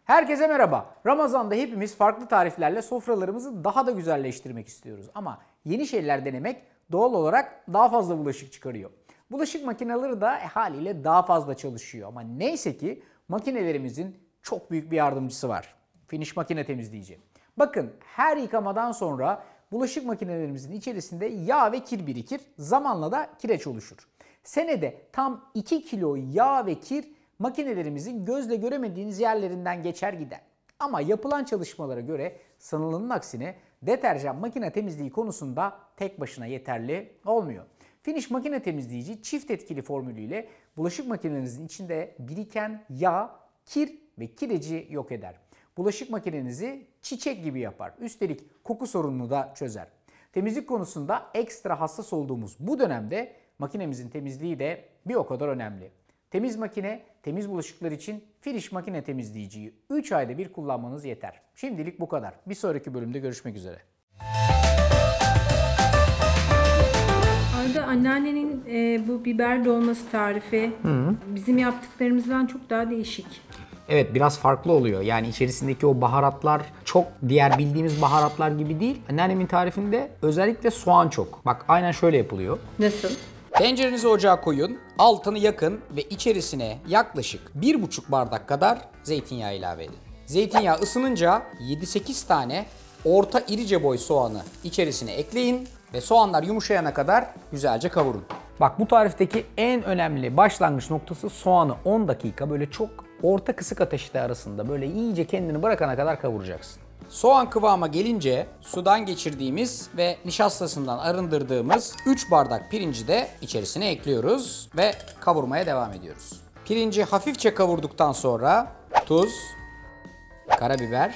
Herkese merhaba. Ramazan'da hepimiz farklı tariflerle sofralarımızı daha da güzelleştirmek istiyoruz. Ama yeni şeyler denemek doğal olarak daha fazla bulaşık çıkarıyor. Bulaşık makineleri de haliyle daha fazla çalışıyor. Ama neyse ki makinelerimizin çok büyük bir yardımcısı var. Finish makine temizleyici. Bakın her yıkamadan sonra bulaşık makinelerimizin içerisinde yağ ve kir birikir. Zamanla da kireç oluşur. Senede tam 2 kilo yağ ve kir makinelerimizin gözle göremediğiniz yerlerinden geçer gider. Ama yapılan çalışmalara göre sanılanın aksine deterjan makine temizliği konusunda tek başına yeterli olmuyor. Finish makine temizleyici çift etkili formülüyle bulaşık makinenizin içinde biriken yağ, kir ve kireci yok eder. Bulaşık makinenizi çiçek gibi yapar. Üstelik koku sorununu da çözer. Temizlik konusunda ekstra hassas olduğumuz bu dönemde makinemizin temizliği de bir o kadar önemli. Temiz makine, temiz bulaşıklar için Finish makine temizleyiciyi 3 ayda bir kullanmanız yeter. Şimdilik bu kadar. Bir sonraki bölümde görüşmek üzere. Arda, anneannenin bu biber dolması tarifi bizim yaptıklarımızdan çok daha değişik. Evet, biraz farklı oluyor. Yani içerisindeki o baharatlar çok diğer bildiğimiz baharatlar gibi değil. Anneannemin tarifinde özellikle soğan çok. Bak aynen şöyle yapılıyor. Nasıl? Tencerenizi ocağa koyun, altını yakın ve içerisine yaklaşık 1,5 bardak kadar zeytinyağı ilave edin. Zeytinyağı ısınınca 7-8 tane orta irice boy soğanı içerisine ekleyin ve soğanlar yumuşayana kadar güzelce kavurun. Bak bu tarifteki en önemli başlangıç noktası soğanı 10 dakika böyle çok orta kısık ateşte arasında böyle iyice kendini bırakana kadar kavuracaksın. Soğan kıvama gelince sudan geçirdiğimiz ve nişastasından arındırdığımız 3 bardak pirinci de içerisine ekliyoruz ve kavurmaya devam ediyoruz. Pirinci hafifçe kavurduktan sonra tuz, karabiber,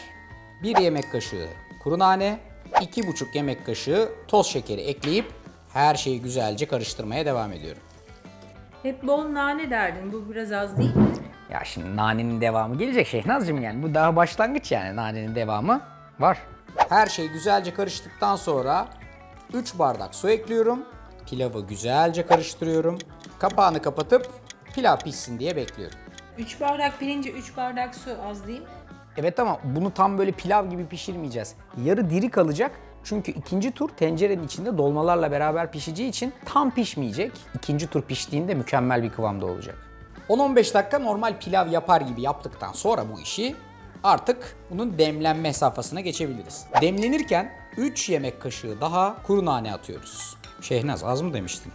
1 yemek kaşığı kuru nane, 2,5 yemek kaşığı toz şekeri ekleyip her şeyi güzelce karıştırmaya devam ediyorum. Hep bol nane derdin. Bu biraz az değil mi? Ya şimdi nanenin devamı gelecek Şehnaz'cığım yani. Bu daha başlangıç yani. Nanenin devamı var. Her şey güzelce karıştıktan sonra 3 bardak su ekliyorum. Pilavı güzelce karıştırıyorum. Kapağını kapatıp pilav pişsin diye bekliyorum. 3 bardak pirince 3 bardak su az değil mi? Evet ama bunu tam böyle pilav gibi pişirmeyeceğiz. Yarı diri kalacak. Çünkü ikinci tur tencerenin içinde dolmalarla beraber pişeceği için tam pişmeyecek. İkinci tur piştiğinde mükemmel bir kıvamda olacak. 10-15 dakika normal pilav yapar gibi yaptıktan sonra bu işi artık bunun demlenme safhasına geçebiliriz. Demlenirken 3 yemek kaşığı daha kuru nane atıyoruz. Şehnaz az mı demiştin?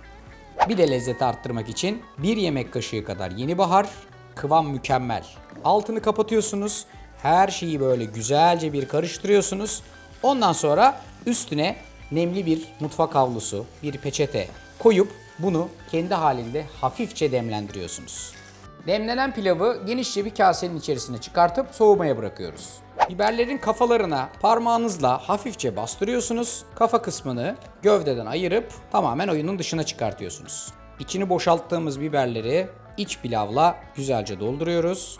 Bir de lezzeti arttırmak için 1 yemek kaşığı kadar yeni bahar, kıvam mükemmel. Altını kapatıyorsunuz, her şeyi böyle güzelce bir karıştırıyorsunuz. Ondan sonra üstüne nemli bir mutfak havlusu, bir peçete koyup bunu kendi halinde hafifçe demlendiriyorsunuz. Demlenen pilavı genişçe bir kasenin içerisine çıkartıp soğumaya bırakıyoruz. Biberlerin kafalarına parmağınızla hafifçe bastırıyorsunuz. Kafa kısmını gövdeden ayırıp tamamen oyunun dışına çıkartıyorsunuz. İçini boşalttığımız biberleri iç pilavla güzelce dolduruyoruz.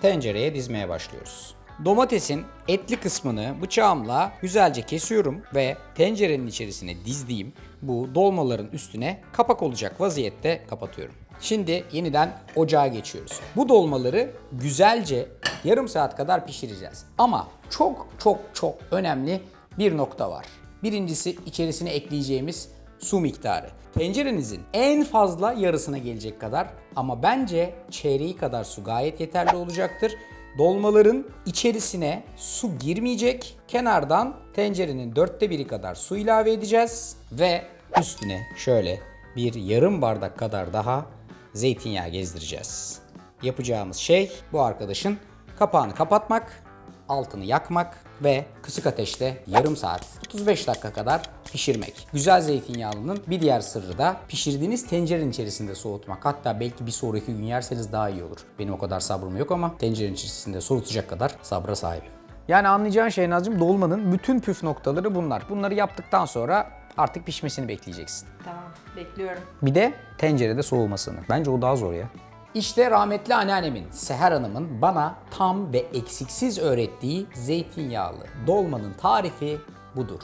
Tencereye dizmeye başlıyoruz. Domatesin etli kısmını bıçağımla güzelce kesiyorum ve tencerenin içerisine dizdiğim bu dolmaların üstüne kapak olacak vaziyette kapatıyorum. Şimdi yeniden ocağa geçiyoruz. Bu dolmaları güzelce yarım saat kadar pişireceğiz. Ama çok önemli bir nokta var. Birincisi içerisine ekleyeceğimiz su miktarı. Tencerenizin en fazla yarısına gelecek kadar ama bence çeyreği kadar su gayet yeterli olacaktır. Dolmaların içerisine su girmeyecek. Kenardan tencerenin 1/4 kadar su ilave edeceğiz. Ve üstüne şöyle bir yarım bardak kadar daha zeytinyağı gezdireceğiz. Yapacağımız şey bu arkadaşın kapağını kapatmak, altını yakmak ve kısık ateşte yarım saat 35 dakika kadar pişirmek. Güzel zeytinyağlının bir diğer sırrı da pişirdiğiniz tencerenin içerisinde soğutmak. Hatta belki bir sonraki gün yerseniz daha iyi olur. Benim o kadar sabrım yok ama tencerenin içerisinde soğutacak kadar sabra sahibim. Yani anlayacağın şey Nazcığım, dolmanın bütün püf noktaları bunlar. Bunları yaptıktan sonra artık pişmesini bekleyeceksin. Tamam, bekliyorum. Bir de tencerede soğumasını. Bence o daha zor ya. İşte rahmetli anneannemin, Seher Hanım'ın bana tam ve eksiksiz öğrettiği zeytinyağlı dolmanın tarifi budur.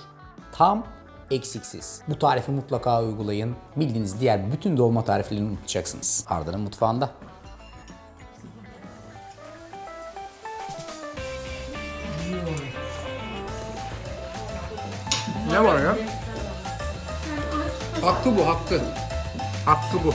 Tam, eksiksiz. Bu tarifi mutlaka uygulayın. Bildiğiniz diğer bütün dolma tariflerini unutacaksınız. Arda'nın mutfağında. Ne var ya? Hakkı bu, hakkı. Hakkı bu.